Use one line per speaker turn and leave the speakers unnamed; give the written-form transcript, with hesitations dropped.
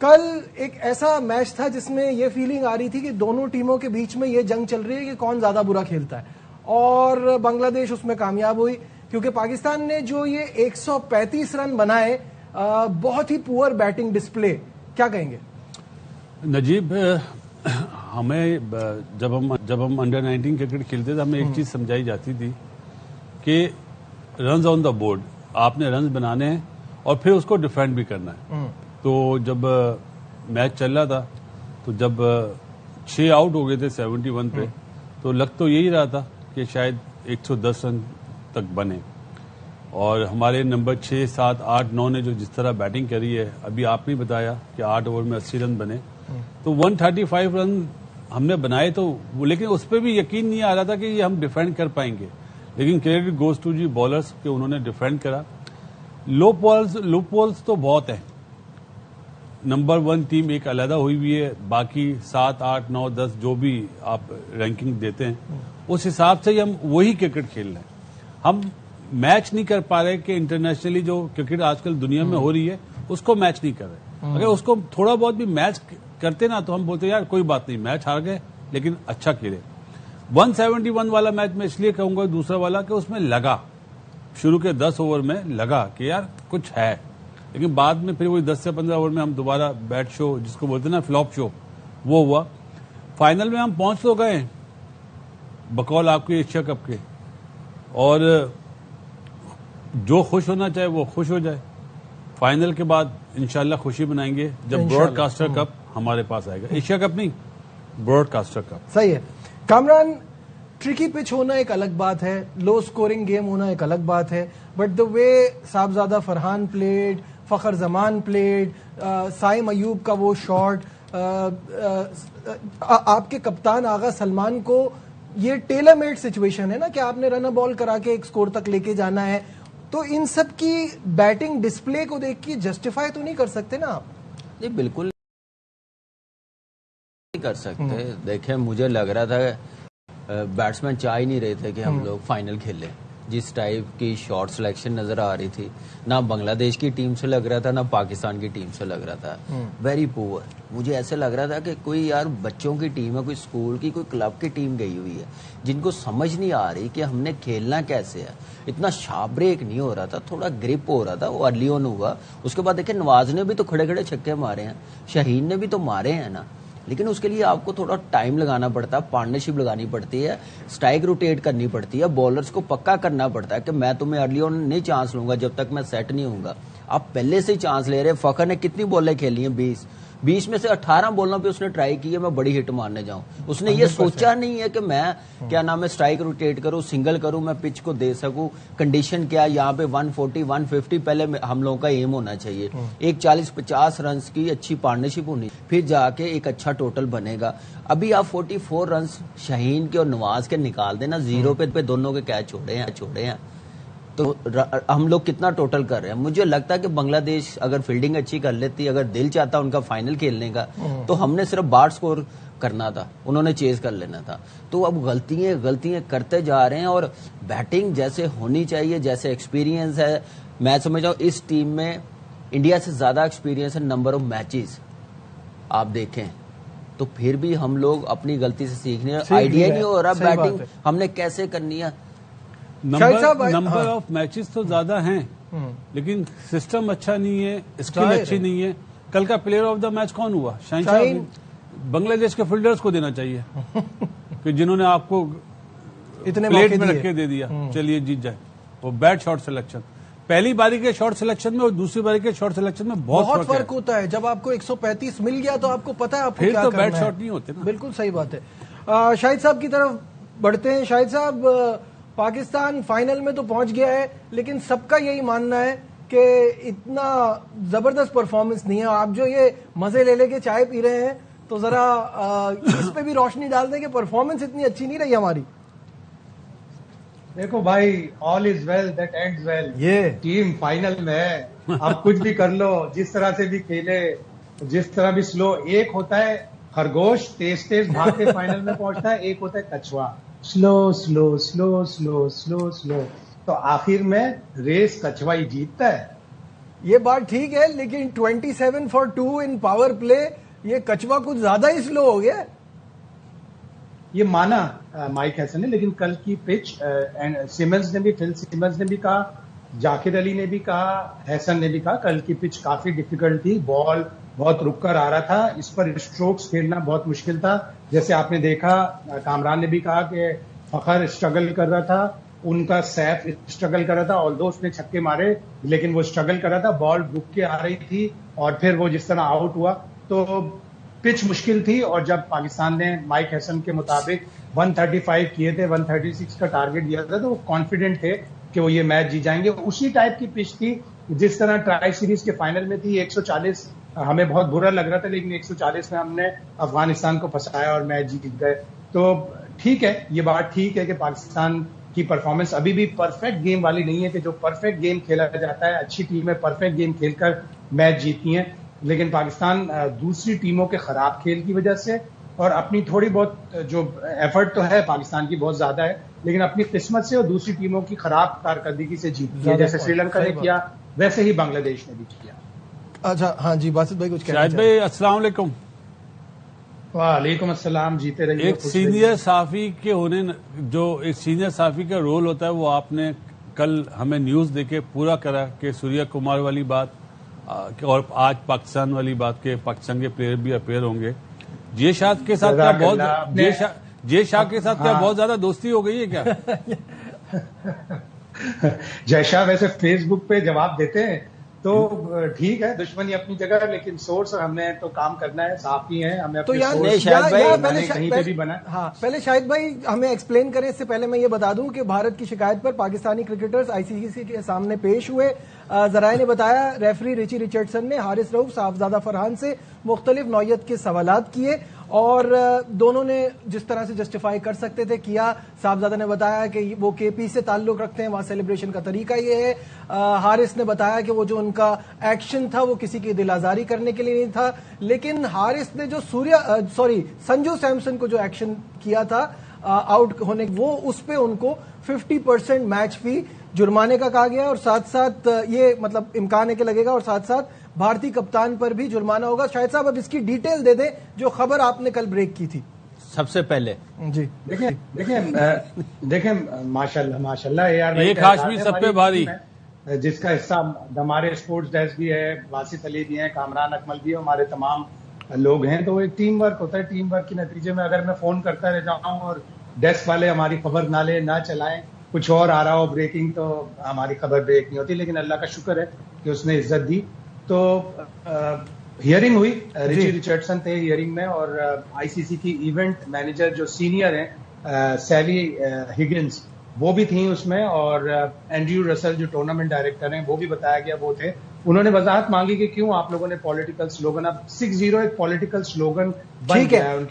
कल एक ऐसा मैच था जिसमें ये फीलिंग आ रही थी कि दोनों टीमों के बीच में ये जंग चल रही है कि कौन ज्यादा बुरा खेलता है, और बांग्लादेश उसमें कामयाब हुई क्योंकि पाकिस्तान ने जो ये 135 रन बनाए, बहुत ही पुअर बैटिंग डिस्प्ले। क्या कहेंगे
नजीब? हमें जब हम अंडर 19 क्रिकेट खेलते थे, हमें एक चीज समझाई जाती थी कि रन्स ऑन द बोर्ड, आपने रन्स बनाने हैं और फिर उसको डिफेंड भी करना है। तो जब मैच चल रहा था, तो जब 6 आउट हो गए थे 71 पे, तो लग तो यही रहा था कि शायद 110 रन तक बने, और हमारे नंबर 6, 7, 8, 9 ने जो जिस तरह बैटिंग करी है, अभी आपने बताया कि 8 ओवर में 80 रन बने, तो 135 रन हमने बनाए, तो लेकिन उस पर भी यकीन नहीं आ रहा था कि ये हम डिफेंड कर पाएंगे। लेकिन credit goes to the bowlers कि उन्होंने डिफेंड करा। लूप होल्स तो बहुत है। नंबर 1 टीम एक अलग हुई हुई है, बाकी 7, 8, 9, 10 जो भी आप रैंकिंग देते हैं, उस हिसाब से ही हम वही क्रिकेट खेल रहे हैं। हम मैच नहीं कर पा रहे कि इंटरनेशनली जो क्रिकेट आजकल दुनिया में हो रही है उसको मैच नहीं कर रहे। अगर उसको थोड़ा बहुत भी मैच करते ना, तो हम बोलते यार कोई बात नहीं, मैच हार गए लेकिन अच्छा खेले। 171 वाला मैच मैं इसलिए कहूंगा दूसरा वाला कि उसमें लगा, शुरू के 10 ओवर में लगा कि यार कुछ है, लेकिन बाद में फिर वही 10 से 15 ओवर में हम दोबारा बैट शो, जिसको बोलते हैं ना फ्लॉप शो, वो हुआ। फाइनल में हम पहुंच तो गए बकौल आपके एशिया कप के, और जो खुश होना चाहे वो खुश हो जाए। फाइनल के बाद इंशाल्लाह खुशी बनाएंगे जब ब्रॉडकास्टर कप हमारे पास आएगा। एशिया कप नहीं, ब्रॉडकास्टर कप।
सही है कामरान। ट्रिकी पिच होना एक अलग बात है, लो स्कोरिंग गेम होना एक अलग बात है, but the way Sahibzada Farhan played, Fakhar Zaman played, Saim Ayub का वो शॉट, आपके कप्तान आगा सलमान को, ये टेलर मेड सिचुएशन है ना कि आपने रन बॉल करा के एक स्कोर तक लेके जाना है, तो इन सब की बैटिंग डिस्प्ले को देख के जस्टिफाई तो नहीं कर सकते ना आप?
नहीं, बिल्कुल नहीं कर सकते। देखें, मुझे लग रहा था बैट्समैन चाह ही नहीं रहे थे कि हम लोग फाइनल खेलें। जिस टाइप की शॉट सिलेक्शन नजर आ रही थी, ना बांग्लादेश की टीम से लग रहा था ना पाकिस्तान की टीम से लग रहा था, वेरी पुअर। मुझे ऐसे लग रहा था कि कोई यार बच्चों की टीम है, कोई स्कूल की, कोई क्लब की टीम गई हुई है, जिनको समझ नहीं आ रही कि हमने खेलना कैसे है। इतना शार्प ब्रेक नहीं हो रहा था, थोड़ा ग्रिप हो रहा था, वो अर्ली ऑन हुआ। उसके बाद देखिए नवाज ने भी तो खड़े खड़े छक्के मारे हैं, शाहीन ने भी तो मारे हैं ना, लेकिन उसके लिए आपको थोड़ा टाइम लगाना पड़ता है, पार्टनरशिप लगानी पड़ती है, स्ट्राइक रोटेट करनी पड़ती है, बॉलर्स को पक्का करना पड़ता है कि मैं तुम्हें अर्ली ऑन नहीं चांस लूंगा जब तक मैं सेट नहीं होऊंगा। आप पहले से ही चांस ले रहे हैं। फखर ने कितनी बॉलें खेली हैं? 20 में से 18 बॉलों पे उसने ट्राई की है मैं बड़ी हिट मारने जाऊं। उसने ये सोचा नहीं है कि मैं क्या नाम है स्ट्राइक रोटेट करूं, सिंगल करूं, मैं पिच को दे सकूं, कंडीशन क्या, यहाँ पे 140 150 पहले हम लोगों का एम होना चाहिए। एक 40-50 रन की अच्छी पार्टनरशिप होनी, फिर जाके एक अच्छा टोटल बनेगा। अभी आप 44 रन शाहीन के और नवाज के निकाल देना, 0 पे दोनों के कैच छोड़े हैं, तो हम लोग कितना टोटल कर रहे हैं। मुझे लगता है कि बांग्लादेश अगर फील्डिंग अच्छी कर लेती, अगर दिल चाहता उनका फाइनल खेलने का, तो हमने सिर्फ 12 स्कोर करना था, उन्होंने चेज कर लेना था। तो अब गलतियां करते जा रहे हैं, और बैटिंग जैसे होनी चाहिए, जैसे एक्सपीरियंस है, मैं समझ रहा हूं इस टीम में इंडिया से ज्यादा एक्सपीरियंस है नंबर ऑफ मैचेस आप देखें, तो फिर भी हम लोग अपनी गलती से सीखने, आइडिया नहीं हो रहा बैटिंग हमने कैसे करनी है।
नंबर ऑफ मैचेस तो ज्यादा हैं, लेकिन सिस्टम अच्छा नहीं है, स्किल अच्छी नहीं है। कल का प्लेयर ऑफ द मैच कौन हुआ? शाहीन। बांग्लादेश के फील्डर्स को देना चाहिए कि जिन्होंने आपको इतने प्लेट में रख के दे दिया, चलिए जीत जाए। वो बैड शॉट सिलेक्शन, पहली बारी के शॉट सिलेक्शन में और दूसरी बारी के शॉट सिलेक्शन में बहुत फर्क
होता है। जब आपको 135 मिल गया तो आपको पता है आपको
फिर
क्या
तो
करना है।
बैड शॉट नहीं होते ना।
बिल्कुल सही बात है। शाहिद साहब की तरफ बढ़ते हैं। शाहिद साहब, पाकिस्तान फाइनल में तो पहुंच गया है, लेकिन सबका यही मानना है कि इतना जबरदस्त परफॉर्मेंस नहीं है। आप जो ये मजे ले लेके चाय पी रहे हैं, तो जरा इस पे भी रोशनी डाल दें कि परफॉर्मेंस इतनी अच्छी नहीं रही हमारी।
देखो भाई, all is well that ends well.
ये
टीम फाइनल में है, आप कुछ भी कर लो, जिस तरह से भी खेले, जिस तरह भी स्लो। एक होता है खरगोश तेज भाग के फाइनल में पहुंचता है, एक होता है कछुआ slow slow slow slow slow slow. तो आखिर में रेस कछुआ ही जीतता है।
ये बात ठीक है, लेकिन 27 for 2 इन पावर प्ले, ये कचवा कुछ ज्यादा ही स्लो हो गया।
ये माना माइक हैसन ने, लेकिन कल की पिच फिल सिमंस ने भी कहा, जाकिर अली ने भी कहा, हैसन ने भी कहा, कल की पिच काफी डिफिकल्ट थी, बॉल बहुत रुक कर आ रहा था, इस पर स्ट्रोक्स खेलना बहुत मुश्किल था। जैसे आपने देखा, कामरान ने भी कहा कि फखर स्ट्रगल कर रहा था, उनका सैफ स्ट्रगल कर रहा था, ऑल्दो उसने छक्के मारे लेकिन वो स्ट्रगल कर रहा था, बॉल रुक के आ रही थी और फिर वो जिस तरह आउट हुआ तो पिच मुश्किल थी। और जब पाकिस्तान ने माइक हैसन के मुताबिक 135 किए थे, 136 का टारगेट दिया था, तो वो कॉन्फिडेंट थे कि वो ये मैच जीत जाएंगे। उसी टाइप की पिच थी जिस तरह ट्राई सीरीज के फाइनल में थी। 140 हमें बहुत बुरा लग रहा था, लेकिन 140 में हमने अफगानिस्तान को फंसाया और मैच जीत गए। तो ठीक है, ये बात ठीक है कि पाकिस्तान की परफॉर्मेंस अभी भी परफेक्ट गेम वाली नहीं है कि जो परफेक्ट गेम खेला जाता है, अच्छी टीमें परफेक्ट गेम खेलकर मैच जीतती हैं, लेकिन पाकिस्तान दूसरी टीमों के खराब खेल की वजह से और अपनी थोड़ी बहुत जो एफर्ट तो है पाकिस्तान की बहुत ज्यादा है, लेकिन अपनी किस्मत से और दूसरी टीमों की खराब कारकर्दगी से जीतती है। जैसे श्रीलंका ने किया वैसे ही बांग्लादेश ने भी किया।
अच्छा, हाँ जी, बासित भाई कुछ कहना
शाहिद भाई अस्सलाम वालेकुम।
वालेकुम अस्सलाम, जीते रहिए।
एक सीनियर साफी के होने, जो एक सीनियर साफी का रोल होता है, वो आपने कल हमें न्यूज देके पूरा करा कि सूर्या कुमार वाली बात और आज पाकिस्तान वाली बात के पाकिस्तान के प्लेयर भी अपेयर होंगे। जे शाह के साथ क्या बहुत ज्यादा दोस्ती हो गई है क्या?
जय शाह वैसे फेसबुक पे जवाब देते हैं तो ठीक है, दुश्मनी अपनी जगह, लेकिन सोर्स हमने तो काम करना है, साफ ही है हमें
तो
अपने
पहले शाहिद भाई हमें एक्सप्लेन करें। इससे पहले मैं ये बता दूं कि भारत की शिकायत पर पाकिस्तानी क्रिकेटर्स आईसीसी के सामने पेश हुए। जराए ने बताया रेफरी रिची रिचर्डसन ने हारिस रऊफ, साहबजादा फरहान से मुख्तलिफ नौयत के सवालात किए और दोनों ने जिस तरह से जस्टिफाई कर सकते थे किया। साहबजादा ने बताया कि वो केपी से ताल्लुक रखते हैं, वहां सेलिब्रेशन का तरीका ये है। हारिस ने बताया कि वो जो उनका एक्शन था वो किसी की दिल आजारी करने के लिए नहीं था, लेकिन हारिस ने जो संजू सैमसन को जो एक्शन किया था आउट होने, वो उस पे उनको 50% मैच फी जुर्माने का कहा गया और साथ साथ ये मतलब इम्कान है कि लगेगा और साथ साथ भारतीय कप्तान पर भी जुर्माना होगा। शाहिद साहब अब इसकी डिटेल दे दें जो खबर आपने कल ब्रेक की थी।
सबसे पहले
जी
देखें माशाल्लाह यार,
एक हाशमी सब पे भारी,
जिसका हिस्सा हमारे स्पोर्ट्स डेस्क भी है, वासित अली भी है, कामरान अकमल भी है, हमारे तमाम लोग हैं। तो एक टीम वर्क होता है, टीम वर्क के नतीजे में अगर मैं फोन करता रह जाऊं और डेस्क वाले हमारी खबर ना ले ना चलाएं, कुछ और आ रहा हो ब्रेकिंग, तो हमारी खबर ब्रेक नहीं होती। लेकिन अल्लाह का शुक्र है कि उसने इज्जत दी। तो हियरिंग हुई, रिची रिचर्डसन थे हियरिंग में और आईसीसी की इवेंट मैनेजर जो सीनियर हैं सैली हिगिंस, वो भी थी उसमें, और एंड्रयू रसल जो टूर्नामेंट डायरेक्टर हैं वो भी बताया गया वो थे। उन्होंने वजाहत मांगी कि क्यों आप लोगों ने पॉलिटिकल स्लोगन, अब 6-0 एक पॉलिटिकल स्लोगन बन गया है।